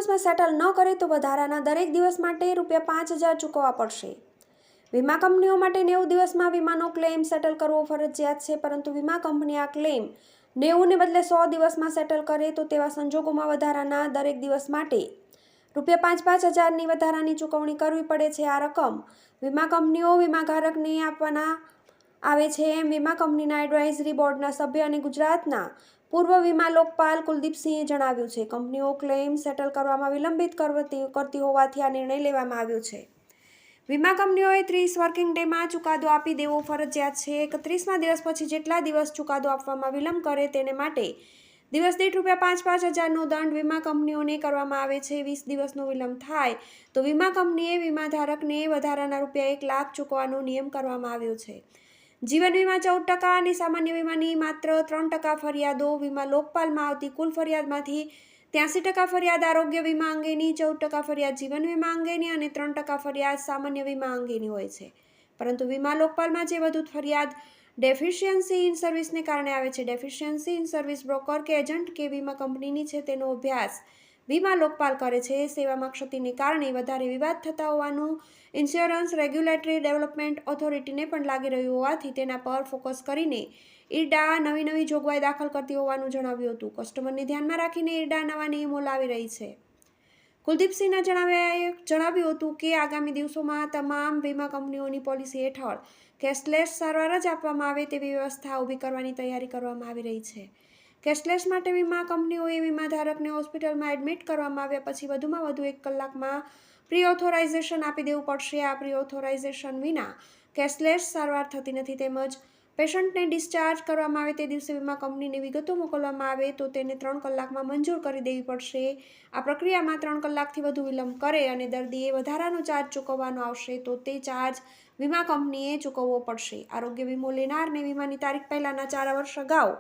દિવસમાં સેટલ ન કરે તો વધારાના દરેક દિવસ માટે ₹5,000 ચૂકવવા પડશે। વીમા કંપનીઓ માટે 90 દિવસમાં વીમાનો ક્લેમ સેટલ કરવો ફરજિયાત છે, પરંતુ વીમા કંપની આ ક્લેમ 90ને બદલે 100 દિવસમાં સેટલ કરે તો તેવા સંજોગોમાં વધારાના દરેક દિવસ માટે ₹5,000ની વધારાની ચૂકવણી કરવી પડે છે। આ રકમ વીમા કંપનીઓ વીમાધારકને આપવાના આવે છે, એમ વીમા કંપનીના એડવાઇઝરી બોર્ડના સભ્ય અને ગુજરાતના પૂર્વ વીમા લોકપાલ કુલદીપસિંહે જણાવ્યું છે। કંપનીઓ ક્લેમ સેટલ કરવામાં વિલંબિત કરતી હોવાથી આ નિર્ણય લેવામાં આવ્યો છે। વીમા કંપનીઓએ 30 વર્કિંગ ડેમાં ચુકાદો આપી દેવો ફરજિયાત છે। 31મા દિવસ પછી જેટલા દિવસ ચુકાદો આપવામાં વિલંબ કરે તેને માટે દિવસ દીઠ ₹5,000નો દંડ વીમા કંપનીઓને કરવામાં આવે છે। 20 દિવસનો વિલંબ થાય તો વીમા કંપનીએ વીમાધારકને વધારાના ₹1 લાખ ચૂકવવાનો નિયમ કરવામાં આવ્યો છે। જીવન વીમા 14% અને સામાન્ય વીમાની માત્ર 3% ફરિયાદો। વીમા લોકપાલમાં આવતી કુલ ફરિયાદમાંથી 83% ફરિયાદ આરોગ્ય વીમા અંગેની, 14% ફરિયાદ જીવન વીમા અંગેની અને 3% ફરિયાદ સામાન્ય વીમા અંગેની હોય છે। પરંતુ વીમા લોકપાલમાં જે વધુ ફરિયાદ ડેફિશિયન્સી ઇન સર્વિસને કારણે આવે છે। ડેફિશિયન્સી ઇન સર્વિસ બ્રોકર કે એજન્ટ કે વીમા કંપનીની છે, તેનો અભ્યાસ વીમા લોકપાલ કરે છે। સેવામાં ક્ષતિને કારણે વધારે વિવાદ થતા હોવાનું ઇન્સ્યોરન્સ રેગ્યુલેટરી ડેવલપમેન્ટ ઓથોરિટીને પણ લાગી રહ્યું હોવાથી તેના પર ફોકસ કરીને ઇરડા નવી જોગવાઈ દાખલ કરતી હોવાનું જણાવ્યું હતું। કસ્ટમરને ધ્યાનમાં રાખીને ઇરડા નવા નિયમો લાવી રહી છે। કુલદીપસિંહના જણાવ્યું હતું કે આગામી દિવસોમાં તમામ વીમા કંપનીઓની પોલિસી હેઠળ કેશલેસ સારવાર જ આપવામાં આવે તેવી વ્યવસ્થા ઊભી કરવાની તૈયારી કરવામાં આવી રહી છે। કેશલેસ માટે વીમા કંપનીઓએ વીમાધારકને હોસ્પિટલમાં એડમિટ કરવામાં આવ્યા પછી વધુમાં વધુ 1 કલાકમાં પ્રી ઓથોરાઇઝેશન આપી દેવું પડશે। આ પ્રી ઓથોરાઇઝેશન વિના કેશલેસ સારવાર થતી નથી, તેમજ પેશન્ટને ડિસ્ચાર્જ કરવામાં આવે તે દિવસે વીમા કંપનીને વિગતો મોકલવામાં આવે તો તેને 3 કલાકમાં મંજૂર કરી દેવી પડશે। આ પ્રક્રિયામાં 3 કલાકથી વધુ વિલંબ કરે અને દર્દીએ વધારાનો ચાર્જ ચૂકવવાનો આવશે તો તે ચાર્જ વીમા કંપનીએ ચૂકવવો પડશે। આરોગ્ય વીમો લેનારને વીમાની તારીખ પહેલાના 4 વર્ષ અગાઉ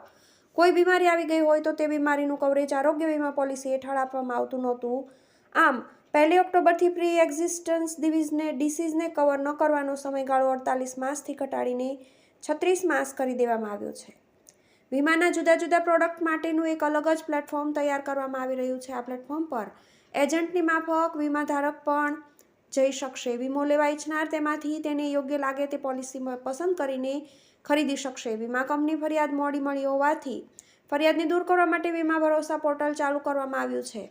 કોઈ બીમારી આવી ગઈ હોય તો તે બીમારીનું કવરેજ આરોગ્ય વીમા પોલિસી હેઠળ આપવામાં આવતું નહોતું। આમ 1 ઓક્ટોબરથી પ્રી એક્ઝિસ્ટન્સ ડિસીઝને કવર ન કરવાનો સમયગાળો 48 માસથી ઘટાડીને 36 માસ કરી દેવામાં આવ્યો છે। વીમાના જુદા જુદા પ્રોડક્ટ માટેનું એક અલગ જ પ્લેટફોર્મ તૈયાર કરવામાં આવી રહ્યું છે। આ પ્લેટફોર્મ પર એજન્ટની માફક વીમાધારક પણ જઈ શકશે। વીમો લેવા ઈચ્છનાર તેમાંથી તેને યોગ્ય લાગે તે પોલિસી પસંદ કરીને ખરીદી શકશે। વીમા કંપની ફરિયાદ મોડી મળી હોવાથી ફરિયાદને દૂર કરવા માટે વીમા ભરોસા પોર્ટલ ચાલુ કરવામાં આવ્યું છે।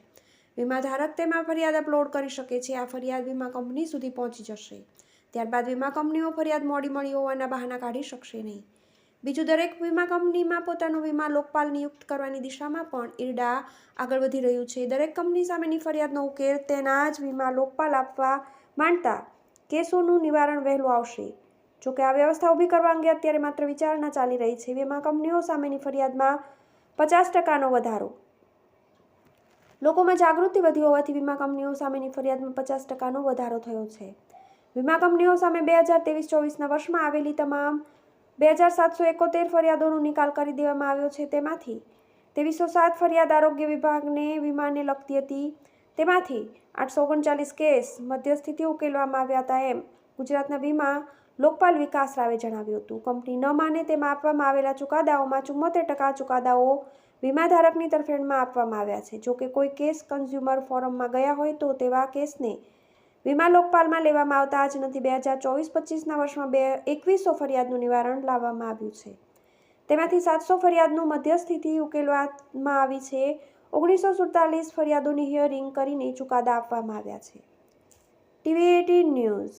વીમાધારક તેમાં ફરિયાદ અપલોડ કરી શકે છે। આ ફરિયાદ વીમા કંપની સુધી પહોંચી જશે। ત્યારબાદ વીમા કંપનીઓ ફરિયાદ મોડી મળી હોવાના બહાના કાઢી શકશે નહીં। બીજું, દરેક વીમા કંપનીમાં પોતાનો વીમા લોકપાલ નિયુક્ત કરવાની દિશામાં પણ ઇરડા આગળ વધી રહ્યું છે। દરેક કંપની સામેની ફરિયાદનો ઉકેલ તેના જ વીમા લોકપાલ આપવા માંડતા કેસોનું નિવારણ વહેલું આવશે। જોકે આ વ્યવસ્થા ઊભી કરવા અંગે અત્યારે માત્ર વિચારણા ચાલી રહી છે। વીમા કંપનીઓ સામેની ફરિયાદમાં 50%નો વધારો। લોકોમાં જાગૃતિ વધી હોવાથી વીમા કંપનીઓ સામેની ફરિયાદમાં 50%નો વધારો થયો છે। વીમા કંપનીઓ સામે 2023-24ના વર્ષમાં આવેલી તમામ 2,771 ફરિયાદોનો નિકાલ કરી દેવામાં આવ્યો છે। તેમાંથી 2307 ફરિયાદ આરોગ્ય વિભાગને વીમાને લગતી હતી। તેમાંથી 839 કેસ મધ્યસ્થીથી ઉકેલવામાં આવ્યા હતા, એમ ગુજરાતના વીમા લોકપાલ વિકાસ રાવે જણાવ્યું હતું। કંપની ન માને તેમાં આપવામાં આવેલા ચુકાદાઓમાં 74% ચુકાદાઓ વીમાધારકની તરફેણમાં આપવામાં આવ્યા છે। જોકે કોઈ કેસ કન્ઝ્યુમર ફોરમમાં ગયા હોય તો તેવા કેસને વીમા લોકપાલમાં લેવામાં આવતા જ નથી। 2024-25ના વર્ષમાં 2100 ફરિયાદનું નિવારણ લાવવામાં આવ્યું છે। તેમાંથી 700 ફરિયાદનું મધ્યસ્થીથી ઉકેલવામાં આવી છે। 1947 ફરિયાદોની હિયરિંગ કરીને ચુકાદા આપવામાં આવ્યા છે। TV18 news.